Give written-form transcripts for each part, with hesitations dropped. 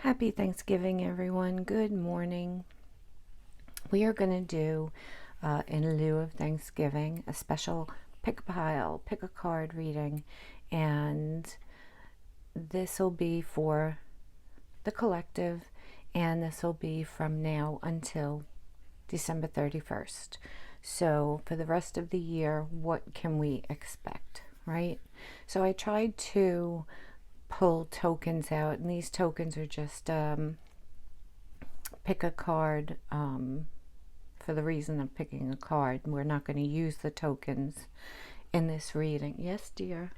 Happy Thanksgiving, everyone. Good morning. We are going to do, in lieu of Thanksgiving, a special pick a pile, pick a card reading. And this will be for the collective, and this will be from now until December 31st. So for the rest of the year, what can we expect, right? So I tried to pull tokens out, and these tokens are just pick a card for the reason of picking a card. We're not going to use the tokens in this reading. Yes, dear.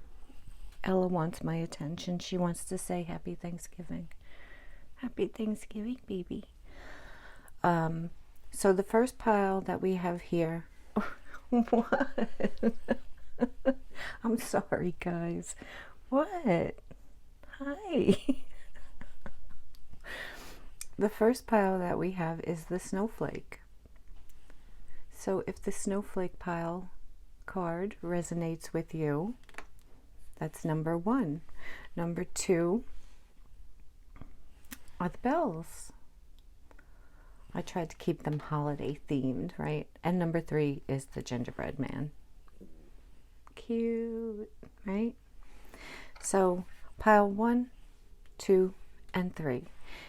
Ella wants my attention. She wants to say Happy Thanksgiving. Happy Thanksgiving, baby. So the first pile that we have here. What? I'm sorry, guys. What? Hi. The first pile that we have is the snowflake. So if the snowflake pile card resonates with you, that's number one. Number two are the bells. I tried to keep them holiday themed, right? And number three is the gingerbread man. Cute, right? So pile 1, 2, and 3.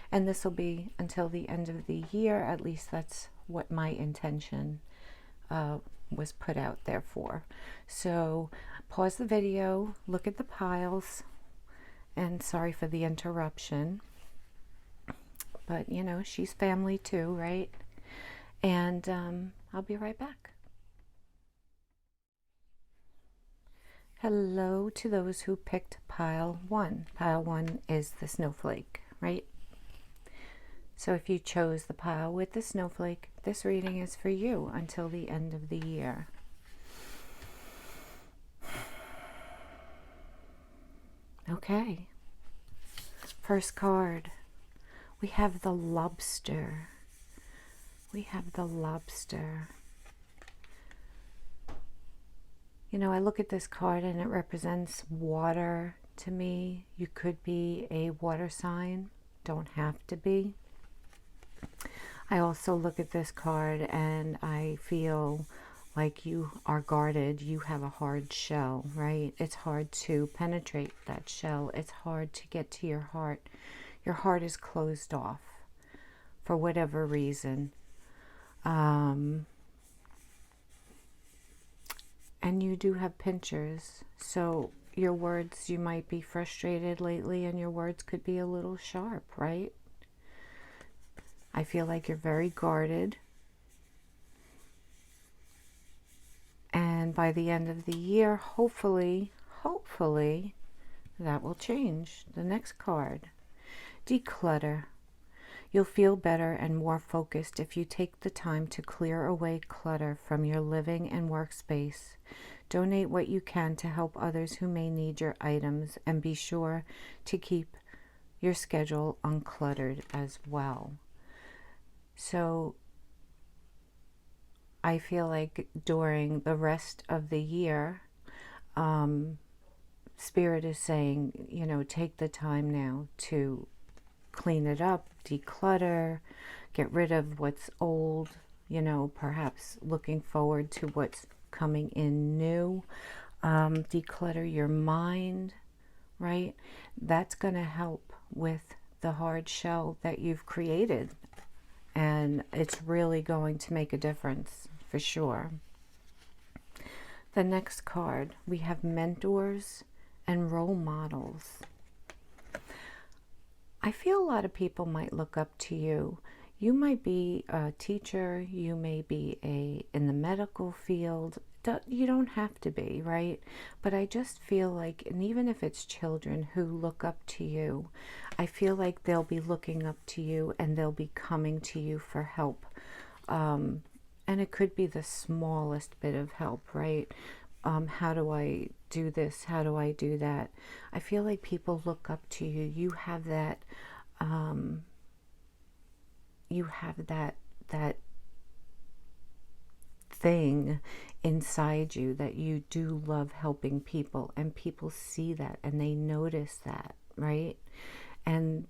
And this will be until the end of the year. At least that's what my intention was put out there for. So pause the video, look at the piles, and sorry for the interruption. But, you know, she's family too, right? And I'll be right back. Hello to those who picked pile 1. Pile 1 is the snowflake, right? So if you chose the pile with the snowflake, this reading is for you until the end of the year. Okay. First card. We have the lobster. We have the lobster. You know, I look at this card and it represents water to me. You could be a water sign. Don't have to be. I also look at this card and I feel like you are guarded. You have a hard shell, right? It's hard to penetrate that shell. It's hard to get to your heart. Your heart is closed off for whatever reason. And you do have pinchers. So your words, you might be frustrated lately and your words could be a little sharp, right? I feel like you're very guarded. And by the end of the year, hopefully, that will change. The next card. Declutter. You'll feel better and more focused if you take the time to clear away clutter from your living and workspace. Donate what you can to help others who may need your items, and be sure to keep your schedule uncluttered as well. So I feel like during the rest of the year, Spirit is saying, you know, take the time now to clean it up, declutter, get rid of what's old, you know, perhaps looking forward to what's coming in new. Declutter your mind, right? That's going to help with the hard shell that you've created. And it's really going to make a difference for sure. The next card, we have mentors and role models. I feel a lot of people might look up to you. You might be a teacher, you may be in the medical field. You don't have to be, right? But I just feel like, and even if it's children who look up to you, I feel like they'll be looking up to you and they'll be coming to you for help. And it could be the smallest bit of help, right? How do I do this? How do I do that? I feel like people look up to you. You have that, that thing inside you that you do love helping people, and people see that and they notice that, right? And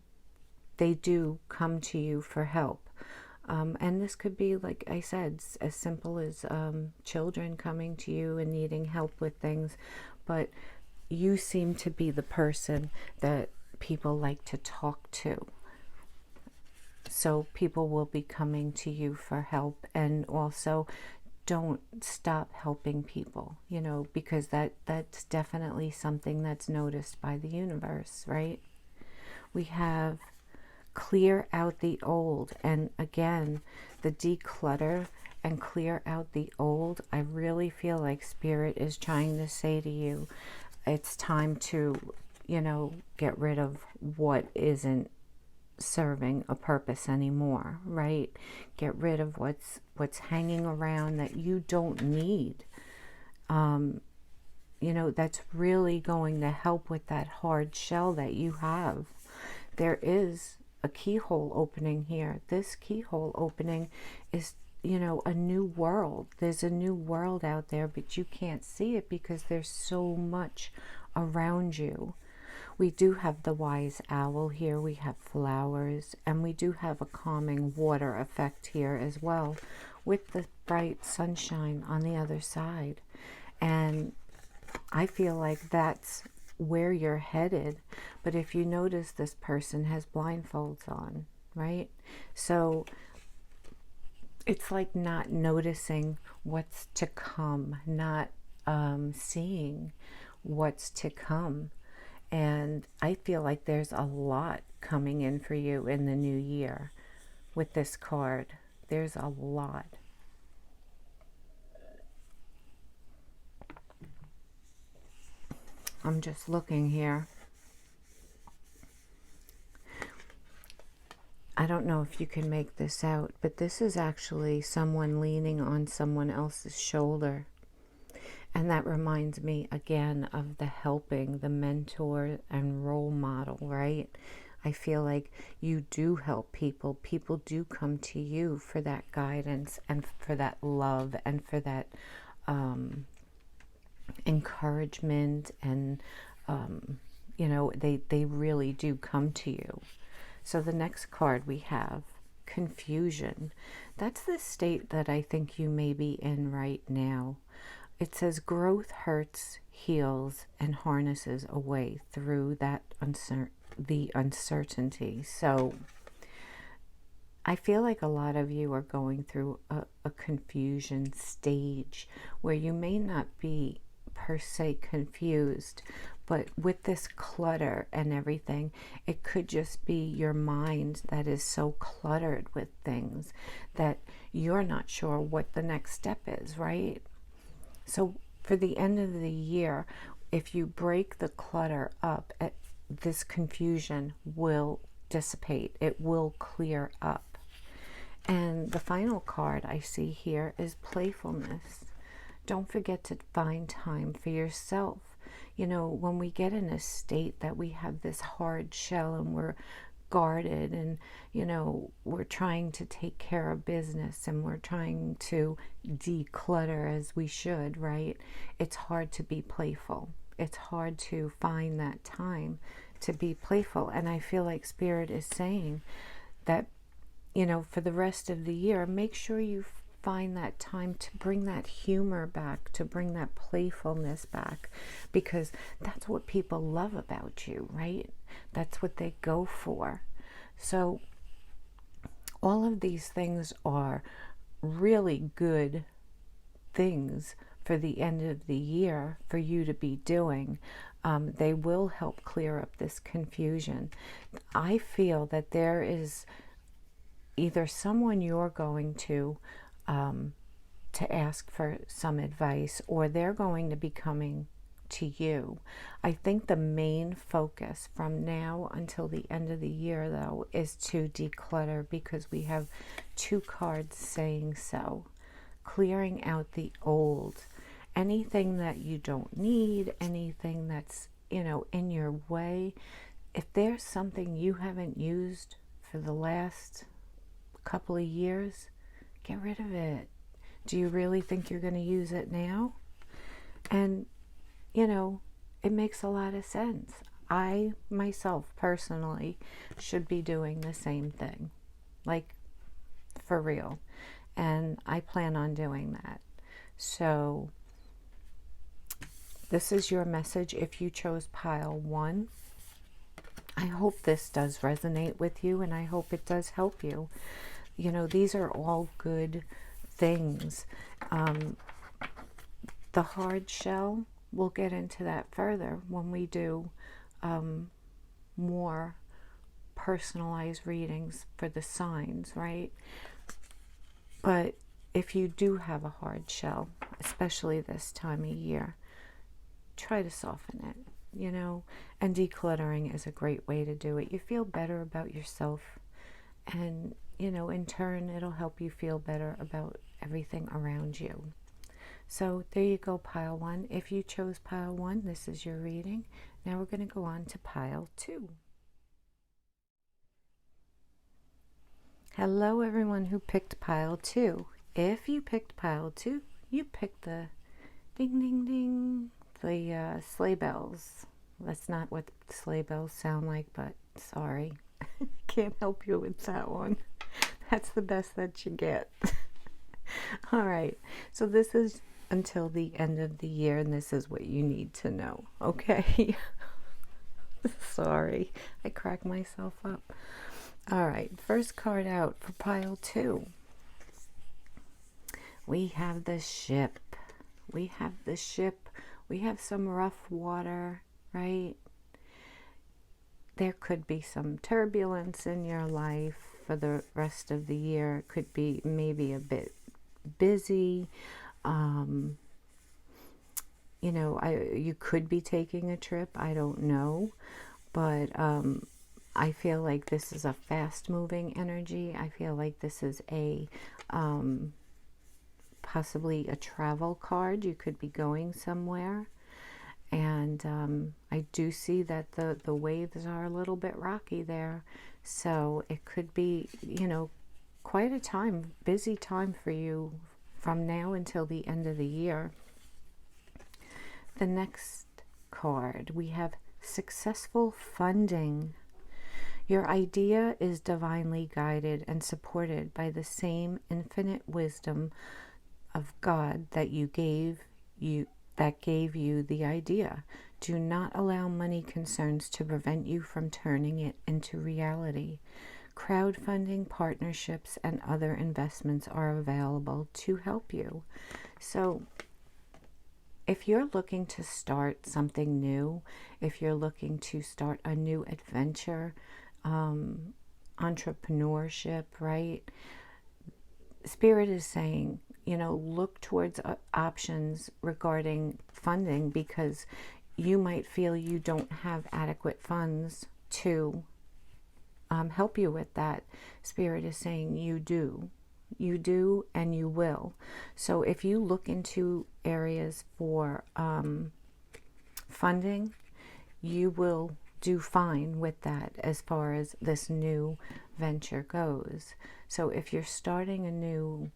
they do come to you for help. And this could be, like I said, as simple as children coming to you and needing help with things. But you seem to be the person that people like to talk to. So people will be coming to you for help. And also, don't stop helping people, you know, because that's definitely something that's noticed by the universe, right? We have clear out the old. And again, the declutter and clear out the old. I really feel like Spirit is trying to say to you, it's time to, you know, get rid of what isn't serving a purpose anymore, right? Get rid of what's hanging around that you don't need. You know, that's really going to help with that hard shell that you have. There is a keyhole opening here. This keyhole opening is, you know, a new world. There's a new world out there, but you can't see it because there's so much around you. We do have the wise owl here. We have flowers, and we do have a calming water effect here as well, with the bright sunshine on the other side. And I feel like that's where you're headed. But if you notice, this person has blindfolds on, right? So it's like not noticing what's to come, not seeing what's to come. And I feel like there's a lot coming in for you in the new year with this card. There's a lot. I'm just looking here. I don't know if you can make this out, but this is actually someone leaning on someone else's shoulder. And that reminds me again of the helping, the mentor and role model, right? I feel like you do help people. People do come to you for that guidance and for that love and for that encouragement. And, you know, they really do come to you. So the next card we have, confusion. That's the state that I think you may be in right now. It says growth hurts, heals, and harnesses away through that the uncertainty. So I feel like a lot of you are going through a confusion stage where you may not be per se confused, but with this clutter and everything, it could just be your mind that is so cluttered with things that you're not sure what the next step is, right? So for the end of the year, if you break the clutter up, this confusion will dissipate. It will clear up. And the final card I see here is playfulness. Don't forget to find time for yourself. You know, when we get in a state that we have this hard shell and we're guarded and, you know, we're trying to take care of business and we're trying to declutter as we should, right? It's hard to be playful. It's hard to find that time to be playful. And I feel like Spirit is saying that, you know, for the rest of the year, make sure you find that time to bring that humor back, to bring that playfulness back, because that's what people love about you, right? That's what they go for. So all of these things are really good things for the end of the year for you to be doing. They will help clear up this confusion. I feel that there is either someone you're going to ask for some advice, or they're going to be coming to you. I think the main focus from now until the end of the year, though, is to declutter, because we have two cards saying so. Clearing out the old. Anything that you don't need, anything that's, you know, in your way. If there's something you haven't used for the last couple of years, get rid of it. Do you really think you're going to use it now? And, you know, it makes a lot of sense. I myself personally should be doing the same thing, like for real. And I plan on doing that. So this is your message if you chose pile 1. I hope this does resonate with you, and I hope it does help you. You know, these are all good things. The hard shell, we'll get into that further when we do more personalized readings for the signs, right? But if you do have a hard shell, especially this time of year, try to soften it, you know, and decluttering is a great way to do it. You feel better about yourself, and, you know, in turn, it'll help you feel better about everything around you. So there you go, pile 1. If you chose pile 1, this is your reading. Now we're going to go on to pile 2. Hello, everyone who picked pile 2. If you picked pile 2, you picked the ding, ding, ding, the sleigh bells. That's not what sleigh bells sound like, but sorry. Can't help you with that one. That's the best that you get. All right. So this is until the end of the year, and this is what you need to know. Okay. Sorry. I cracked myself up. All right. First card out for pile 2. We have the ship. We have the ship. We have some rough water, right? There could be some turbulence in your life for the rest of the year. It could be maybe a bit busy. You know, you could be taking a trip. I don't know. But I feel like this is a fast-moving energy. I feel like this is a possibly a travel card. You could be going somewhere. And I do see that the waves are a little bit rocky there. So it could be, you know, quite a time, busy time for you from now until the end of the year. The next card, we have successful funding. Your idea is divinely guided and supported by the same infinite wisdom of God that gave you the idea. Do not allow money concerns to prevent you from turning it into reality. Crowdfunding, partnerships, and other investments are available to help you. So if you're looking to start something new, if you're looking to start a new adventure, entrepreneurship, right? Spirit is saying, you know, look towards options regarding funding, because you might feel you don't have adequate funds to help you with that. Spirit is saying you do. You do, and you will. So if you look into areas for funding, you will do fine with that as far as this new venture goes. So if you're starting a new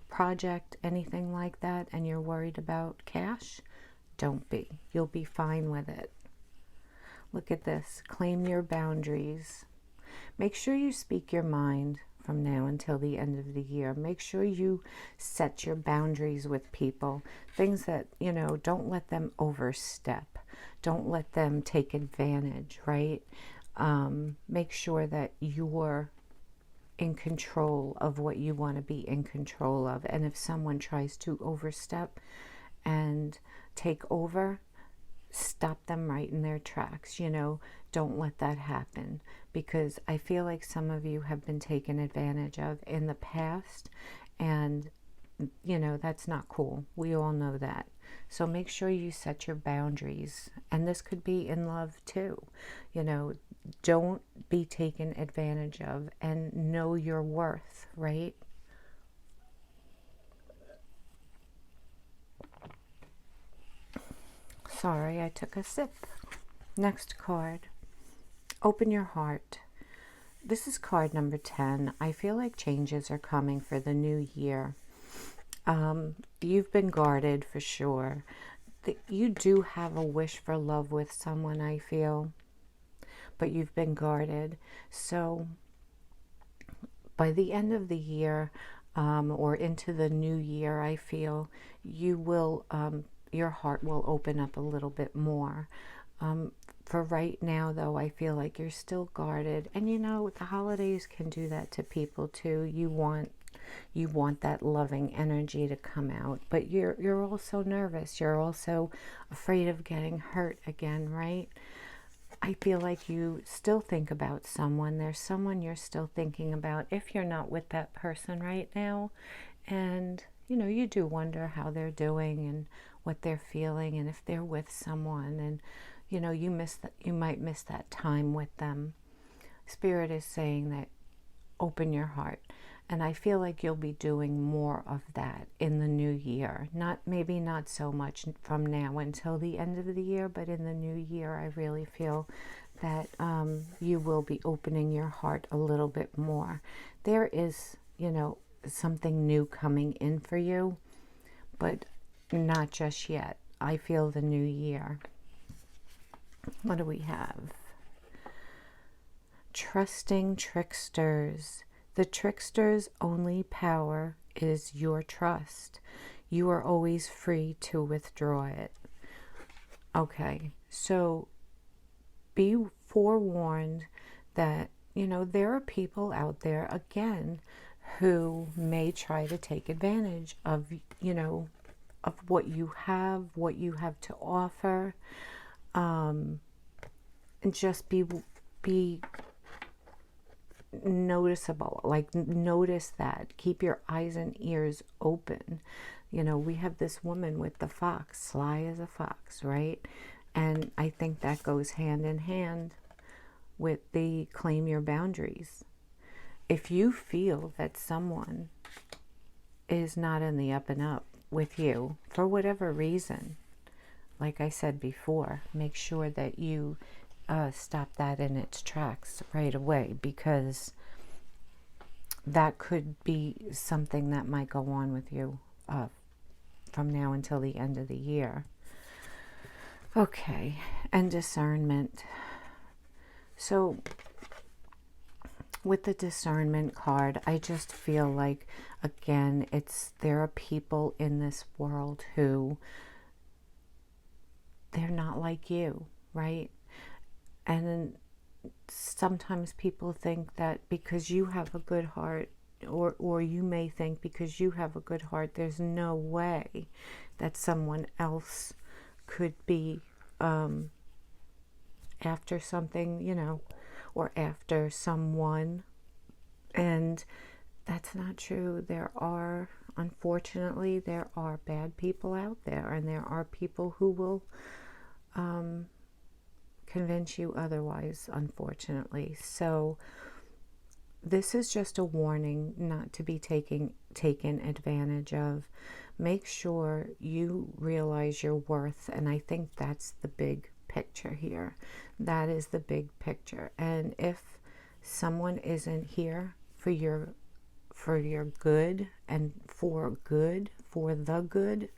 project, anything like that, and you're worried about cash, don't be. You'll be fine with it. Look at this. Claim your boundaries. Make sure you speak your mind from now until the end of the year. Make sure you set your boundaries with people. Things that, you know, don't let them overstep. Don't let them take advantage, right? Make sure that you're in control of what you want to be in control of. And if someone tries to overstep and take over, stop them right in their tracks. You know, don't let that happen, because I feel like some of you have been taken advantage of in the past, and you know, that's not cool. We all know that. So make sure you set your boundaries, and this could be in love too. You know, don't be taken advantage of, and know your worth, right? Sorry, I took a sip. Next card. Open your heart. This is card number 10. I feel like changes are coming for the new year. You've been guarded for sure. you do have a wish for love with someone, I feel, but you've been guarded. So by the end of the year, or into the new year, I feel you will, your heart will open up a little bit more. For right now, though, I feel like you're still guarded. And you know, the holidays can do that to people too. You want that loving energy to come out, but you're also nervous. You're also afraid of getting hurt again, right? I feel like you still think about someone. There's someone you're still thinking about if you're not with that person right now. And, you know, you do wonder how they're doing and what they're feeling and if they're with someone. And, you know, you might miss that time with them. Spirit is saying that open your heart. And I feel like you'll be doing more of that in the new year. Maybe not so much from now until the end of the year, but in the new year, I really feel that you will be opening your heart a little bit more. There is, you know, something new coming in for you, but not just yet. I feel the new year. What do we have? Trusting tricksters. The trickster's only power is your trust. You are always free to withdraw it. Okay, so be forewarned that, you know, there are people out there, again, who may try to take advantage of, you know, of what you have to offer. And just be noticeable, like notice that. Keep your eyes and ears open. You know, we have this woman with the fox, sly as a fox, right? And I think that goes hand in hand with the claim your boundaries. If you feel that someone is not in the up and up with you for whatever reason, like I said before, make sure that you stop that in its tracks right away, because that could be something that might go on with you from now until the end of the year. Okay, and discernment. So with the discernment card, I just feel like, again, there are people in this world who they're not like you, right? And sometimes people think that because you have a good heart, or you may think because you have a good heart, there's no way that someone else could be after something, you know, or after someone. And that's not true. Unfortunately, there are bad people out there, and there are people who will convince you otherwise, unfortunately. So this is just a warning not to be taken advantage of. Make sure you realize your worth, and I think that's the big picture here. That is the big picture. And if someone isn't here for your good and for the good,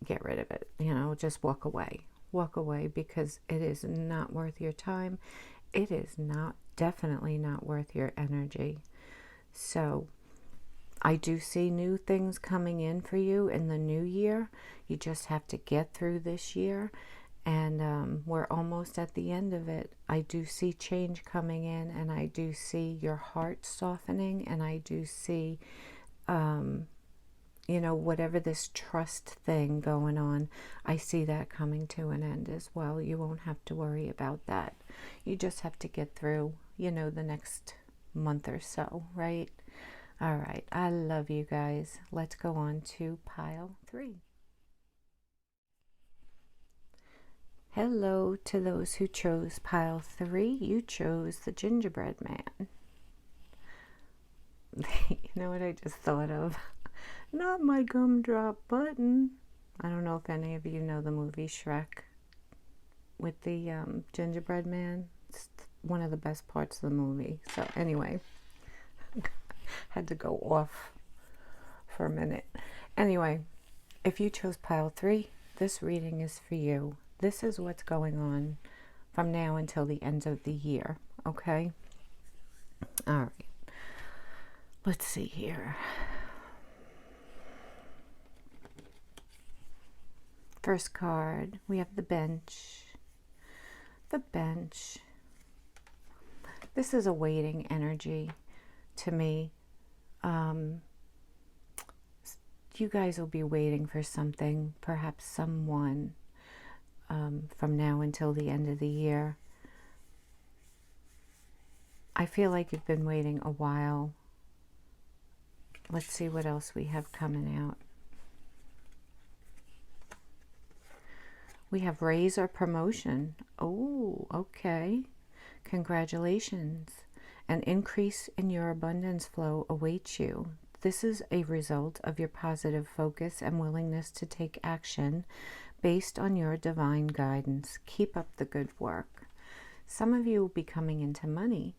get rid of it. You know, just walk away. Walk away, because it is not worth your time. It is definitely not worth your energy. So I do see new things coming in for you in the new year. You just have to get through this year, and we're almost at the end of it. I do see change coming in, and I do see your heart softening, and I do see you know, whatever this trust thing going on, I see that coming to an end as well. You won't have to worry about that. You just have to get through, you know, the next month or so, right? All right. I love you guys. Let's go on to pile 3. Hello to those who chose pile 3. You chose the gingerbread man. You know what I just thought of? Not my gumdrop button. I don't know if any of you know the movie Shrek with the gingerbread man. It's one of the best parts of the movie. So anyway, had to go off for a minute. Anyway, If you chose pile 3, this reading is for you. This is what's going on from now until the end of the year, okay? All right. Let's see here. First card, we have the bench. The bench. This is a waiting energy to me. You guys will be waiting for something, perhaps someone, from now until the end of the year. I feel like you've been waiting a while. Let's see what else we have coming out. We have raise or promotion. Oh, okay. Congratulations. An increase in your abundance flow awaits you. This is a result of your positive focus and willingness to take action based on your divine guidance. Keep up the good work. Some of you will be coming into money.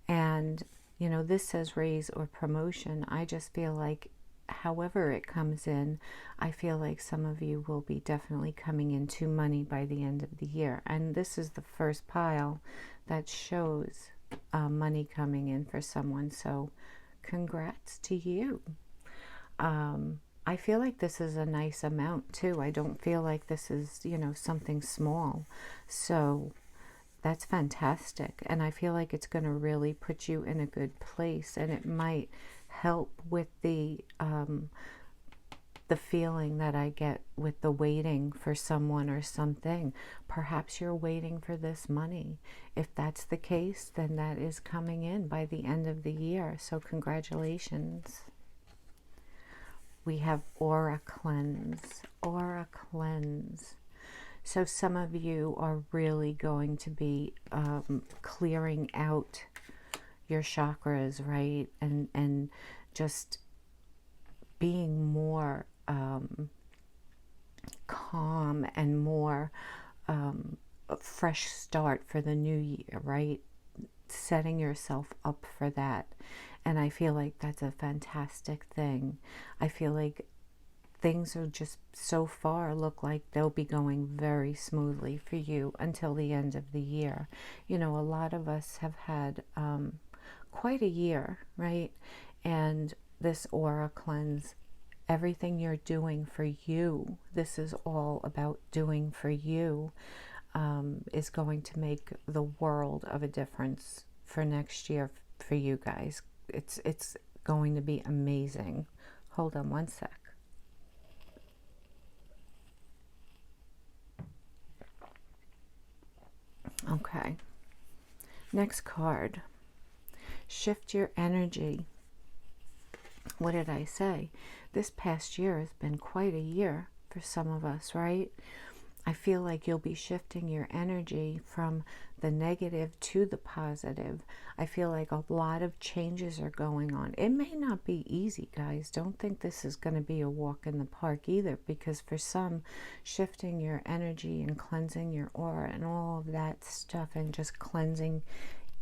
And, you know, this says raise or promotion. I just feel like however it comes in, I feel like some of you will be definitely coming into money by the end of the year. And this is the first pile that shows money coming in for someone. So congrats to you. I feel like this is a nice amount too. I don't feel like this is, you know, something small. So that's fantastic. And I feel like it's going to really put you in a good place, and it might help with the feeling that I get with the waiting for someone or something. Perhaps you're waiting for this money. If that's the case, then that is coming in by the end of the year. So congratulations. We have aura cleanse. Aura cleanse. So some of you are really going to be clearing out your chakras, right? And just being more calm and more a fresh start for the new year, right? Setting yourself up for that. And I feel like that's a fantastic thing. I feel like things are just so far look like they'll be going very smoothly for you until the end of the year. You know, a lot of us have had quite a year, right? And this aura cleanse, everything you're doing for you, this is all about doing for you, is going to make the world of a difference for next year for you guys. It's going to be amazing. Hold on one sec. Okay. Next card. Shift your energy. What did I say? This past year has been quite a year for some of us, right? I feel like you'll be shifting your energy from the negative to the positive. I feel like a lot of changes are going on. It may not be easy, guys. Don't think this is going to be a walk in the park either, because for some, shifting your energy and cleansing your aura and all of that stuff and just cleansing,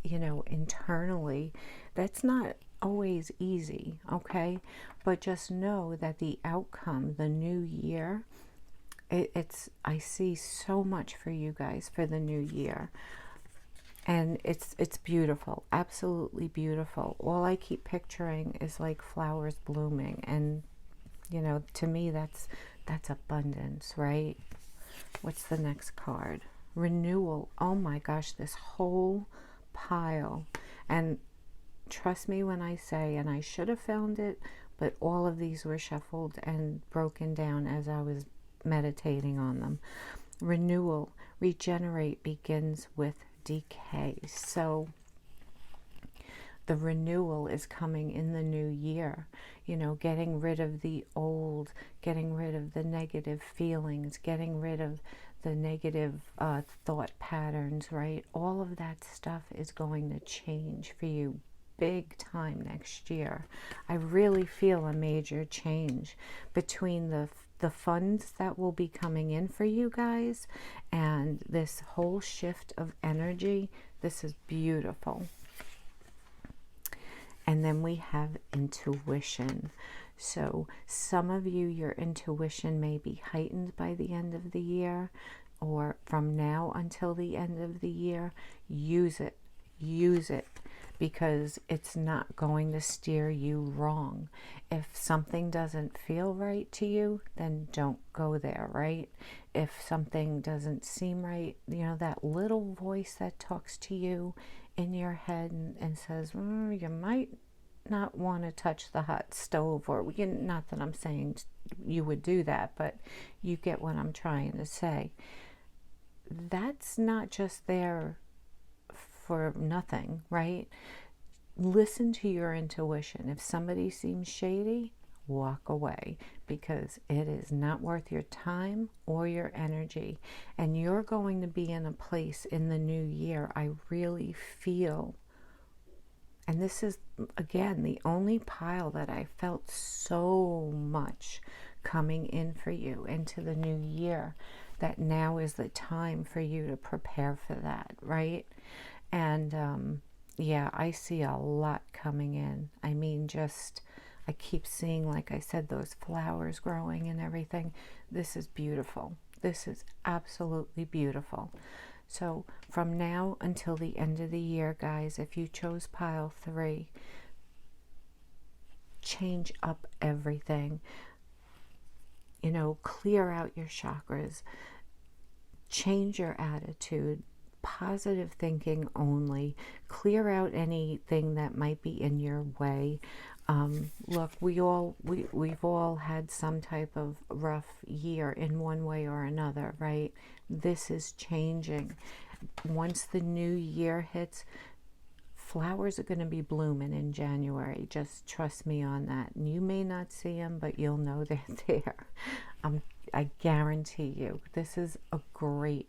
you know, internally, that's not always easy, okay? But just know that the outcome, the new year, I see so much for you guys for the new year, and it's beautiful, absolutely beautiful. All I keep picturing is like flowers blooming, and you know, to me that's abundance, right? What's the next card? Renewal. Oh my gosh, this whole pile. And trust me when I say, and I should have found it, but all of these were shuffled and broken down as I was meditating on them. Renewal, regenerate begins with decay. So the renewal is coming in the new year, you know, getting rid of the old, getting rid of the negative feelings, getting rid of the negative thought patterns, right? All of that stuff is going to change for you big time next year. I really feel a major change between the funds that will be coming in for you guys and this whole shift of energy. This is beautiful. And then we have intuition. So some of you, your intuition may be heightened by the end of the year, or from now until the end of the year. Use it. Use it, because it's not going to steer you wrong. If something doesn't feel right to you, then don't go there, right? If something doesn't seem right, you know, that little voice that talks to you in your head and says, you might not want to touch the hot stove, or not that I'm saying you would do that, but you get what I'm trying to say. That's not just there for nothing, right? Listen to your intuition. If somebody seems shady, walk away, because it is not worth your time or your energy. And you're going to be in a place in the new year, I really feel, and this is, again, the only pile that I felt so much coming in for you into the new year, that now is the time for you to prepare for that, right? And yeah, I see a lot coming in. I mean, just, I keep seeing, like I said, those flowers growing and everything. This is beautiful. This is absolutely beautiful. So from now until the end of the year, guys, if you chose pile 3, change up everything. You know, clear out your chakras. Change your attitude. Positive thinking only. Clear out anything that might be in your way. Look, we've all had some type of rough year in one way or another, right? This is changing. Once the new year hits, flowers are going to be blooming in January. Just trust me on that. And you may not see them, but you'll know they're there. I guarantee you. This is a great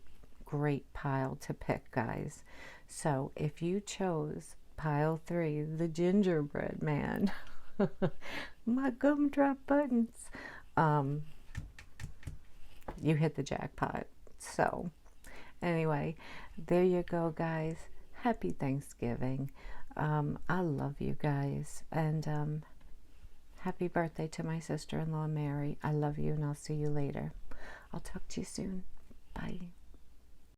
pile to pick, guys. So if you chose pile 3, the gingerbread man, my gumdrop buttons, you hit the jackpot. So anyway, there you go, guys. Happy Thanksgiving. I love you guys, and happy birthday to my sister-in-law Mary. I love you, and I'll see you later. I'll talk to you soon. Bye.